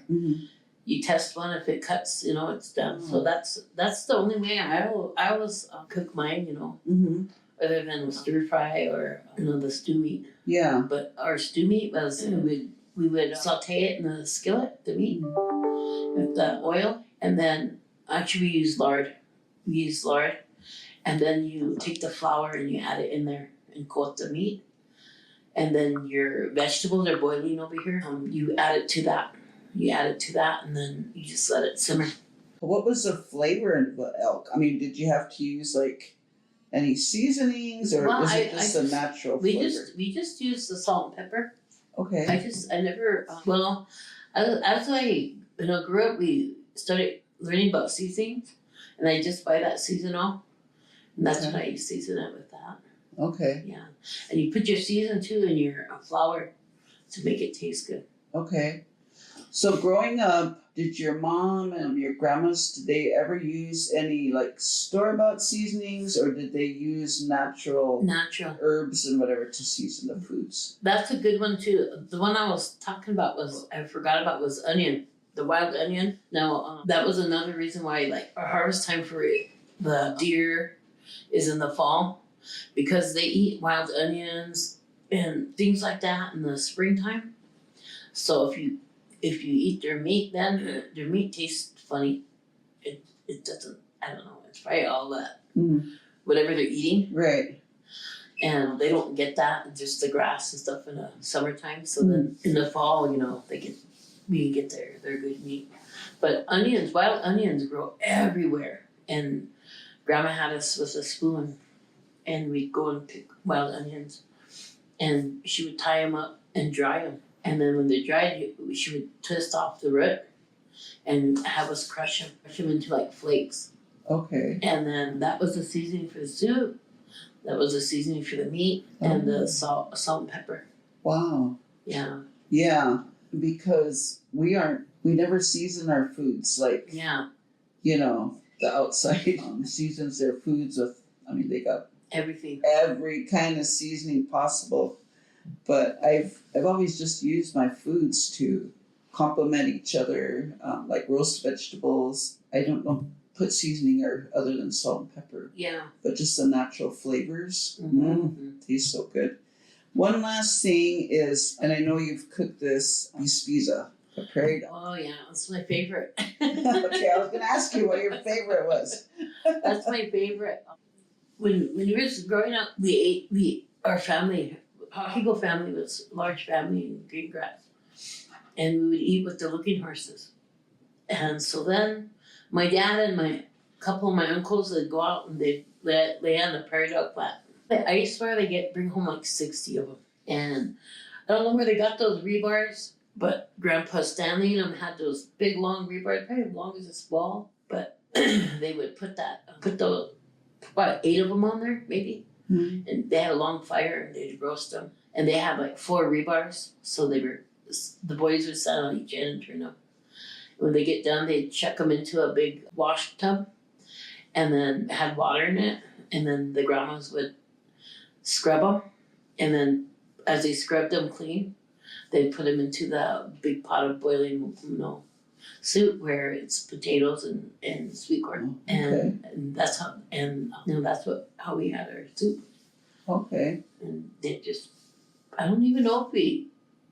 You test one, if it cuts, it's done. So that's the only way I always cook mine, other than stir fry or the stew meat. Yeah. But our stew meat was we would saute it in the skillet, the meat, with the oil, and then actually we use lard. And then you take the flour and you add it in there and coat the meat. And then your vegetables are boiling over here. You add it to that. And then you just let it simmer. What was the flavor of the elk? I mean, did you have to use like any seasonings, or was it just a natural flavor? We just used the salt and pepper. Okay. I never, as I grew up, we started learning about seasonings, and I just buy that seasonal, and that's what I season it with that. Okay. Yeah. And you put your season too in your flour to make it taste good. Okay. So growing up, did your mom and your grandmas, did they ever use any like store-bought seasonings, or did they use natural herbs and whatever to season the foods? That's a good one too. The one I was talking about was onion, the wild onion. Now, that was another reason why like our harvest time for the deer is in the fall, because they eat wild onions and things like that in the springtime. So if you eat their meat, then their meat tastes funny. It doesn't, I don't know, it's probably all that, whatever they're eating. Right. And they don't get that, just the grass and stuff in the summertime. So then in the fall, we get their good meat. But wild onions grow everywhere. And Grandma had us with a spoon, and we'd go and pick wild onions. And she would tie them up and dry them. And then when they dried, she would twist off the root and have us crush them into like flakes. Okay. And then that was the seasoning for the soup. That was the seasoning for the meat, and the salt and pepper. Wow. Yeah. Yeah, because we never season our foods like, the outside seasons their foods with, they got everything, every kind of seasoning possible. But I've always just used my foods to complement each other, like roast vegetables. I don't put seasoning other than salt and pepper. Yeah. But just the natural flavors. Tastes so good. One last thing is, and I know you've cooked this, bispisa, the prairie dog. Oh yeah, that's my favorite. Okay, I was going to ask you what your favorite was. That's my favorite. When we were growing up, our family, Higo family was a large family in Greengrass, and we would eat with the looking horses. And so then my dad and a couple of my uncles would go out and they'd lay on the prairie dog flat. I swear they bring home like 60 of them. And I don't know where they got those rebars, but Grandpa Stanley and them had those big long rebars, probably as long as this ball. But they would put those, about 8 of them on there, maybe. Mm-hmm. And they had a long fire and they'd roast them. And they had like 4 rebars, so the boys would sit on each end and turn them. When they get done, they'd chuck them into a big wash tub and then had water in it. And then the grandmas would scrub them. And then as they scrubbed them clean, they'd put them into the big pot of boiling, soup where it's potatoes and sweet corn, and that's how how we had our soup. Okay. And they just, I don't even know if we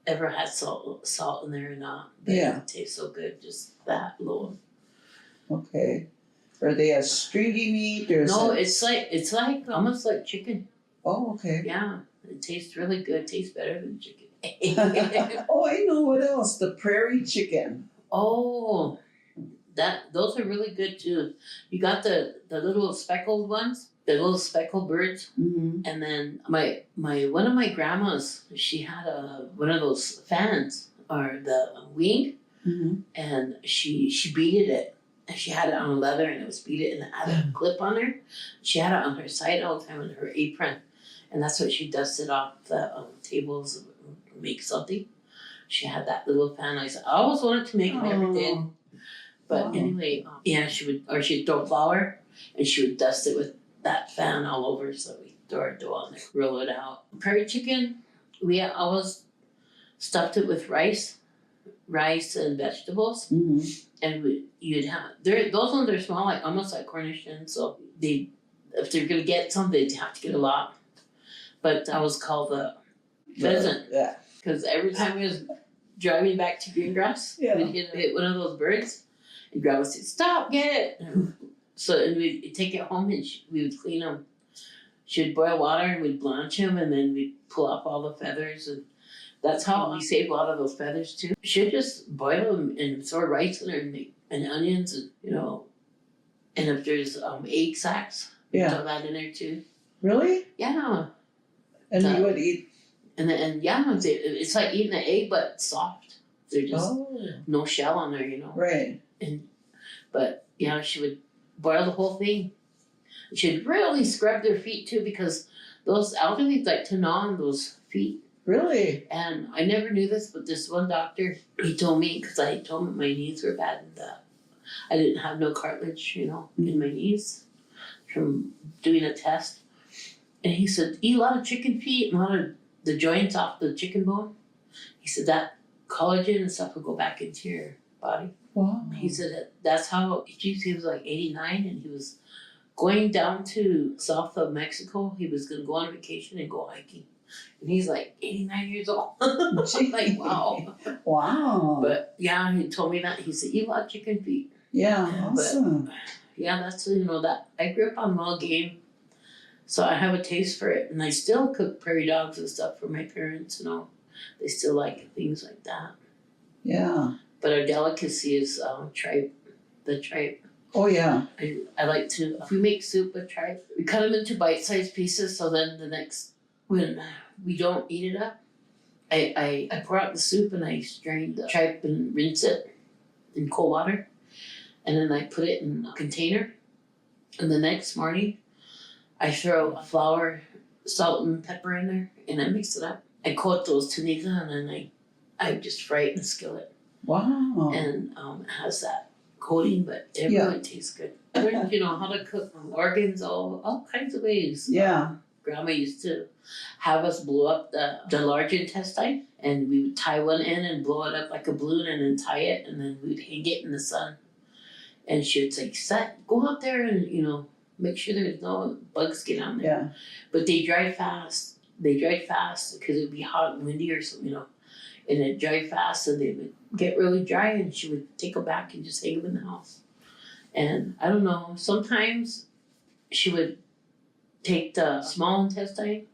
ever had salt in there or not. But it tastes so good, just that alone. Okay. Are they a stringy meat or? No, it's like almost like chicken. Oh, okay. Yeah, it tastes really good. It tastes better than chicken. Oh, I know what else. The prairie chicken. Oh, those are really good too. You got the little speckled ones, the little speckled birds, and then my one of my grandmas, she had one of those fans or the wing, and she beaded it, and she had it on leather, and it was beaded, and it had a clip on her. She had it on her side all the time on her apron, and that's what she dusted off the tables, make something. She had that little fan. I always wanted to make it, never did. But anyway, she'd throw flour and she would dust it with that fan all over. So we throw our dough on there, roll it out. Prairie chicken, we always stuffed it with rice and vegetables. And you'd have, those ones are small, like almost like Cornish hens. So if they're going to get some, they'd have to get a lot. But that was called the pheasant. Yeah. Because every time we was driving back to Greengrass, we'd hit one of those birds, and Grandma would say, "Stop, get it!" And we'd take it home, and we would clean them. She'd boil water, and we'd blanch them, and then we'd pull off all the feathers, and that's how we saved a lot of those feathers too. She'd just boil them and throw rice in there, and onions, and and if there's egg sacs, throw that in there too. Really? Yeah. And you would eat. And it's like eating an egg, but soft. There's just no shell on there, Right. But she would boil the whole thing. She'd really scrub their feet too, because those elderly like to gnaw on those feet. Really? And I never knew this, but this one doctor, he told me, because I told him my knees were bad and I didn't have no cartilage, in my knees from doing a test. And he said, eat a lot of chicken feet and a lot of the joints off the chicken bone. He said that collagen and stuff will go back into your body. Wow. He said that's how, he was like 89 and he was going down to south of Mexico. He was going to go on vacation and go hiking. And he's like 89 years old. Like, wow. Wow. But he told me that. He said, eat a lot of chicken feet. Yeah, awesome. But, that's, that I grew up on wild game. So I have a taste for it, and I still cook prairie dogs and stuff for my parents. They still like things like that. Yeah. But our delicacy is tripe. The tripe. Oh yeah. I like to. If we make soup with tripe, we cut them into bite-sized pieces. So then when we don't eat it up, I pour out the soup and I strain the tripe and rinse it in cold water, and then I put it in a container. And the next morning, I throw flour, salt, and pepper in there, and I mix it up. I coat those tunica, and then I just fry it in a skillet. Wow. And it has that coating, but it really tastes good. I learned, how to cook organs all kinds of ways. Yeah. Grandma used to have us blow up the large intestine, and we would tie one end and blow it up like a balloon, and then tie it, and then we'd hang it in the sun. And she would say, go out there and, make sure there's no bugs get on there. Yeah. But they dry fast. Because it would be hot and windy or something, and it dried fast, and they would get really dry, and she would take them back and just hang them in the house. And I don't know, sometimes she would take the small intestine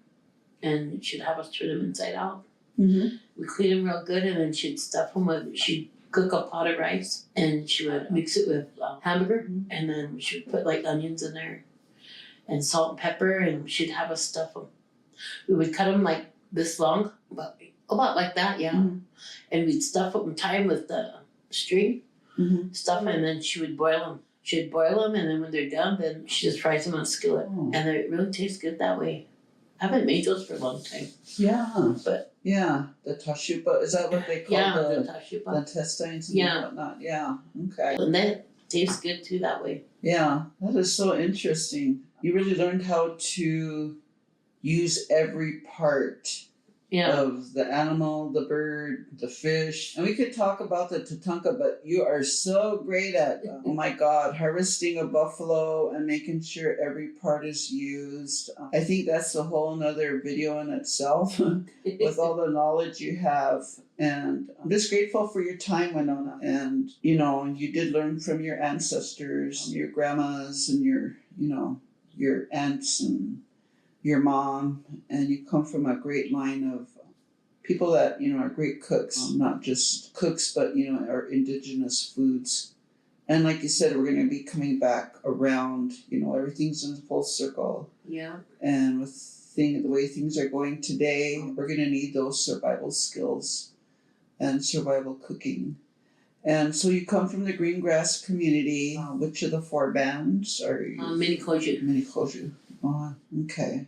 and she'd have us turn them inside out. Mm-hmm. We clean them real good, and then she'd stuff them she'd cook a pot of rice, and she would mix it with hamburger, and then she would put like onions in there and salt and pepper, and she'd have us stuff them. We would cut them like this long, about like that, and we'd stuff them, tie them with the string, stuff, and then she would boil them. She'd boil them, and then when they're done, then she just fries them on a skillet, and they really taste good that way. I haven't made those for a long time. Yeah. But the tashupa, is that what they call the tashupa? The intestines and whatnot. Yeah. Okay. And that tastes good too that way. Yeah, that is so interesting. You really learned how to use every part of the animal, the bird, the fish. And we could talk about the tatanka, but you are so great at, oh my God, harvesting a buffalo and making sure every part is used. I think that's a whole nother video in itself with all the knowledge you have. And I'm just grateful for your time, Winona. And, you did learn from your ancestors, your grandmas and your aunts and your mom, and you come from a great line of people that are great cooks, not just cooks, but are indigenous foods. And like you said, we're going to be coming back around. Everything's in full circle. Yeah. And with the way things are going today, we're going to need those survival skills and survival cooking. And so you come from the green grass community. Which of the 4 bands are you? Mini Koju. Mini Koju. Oh, okay.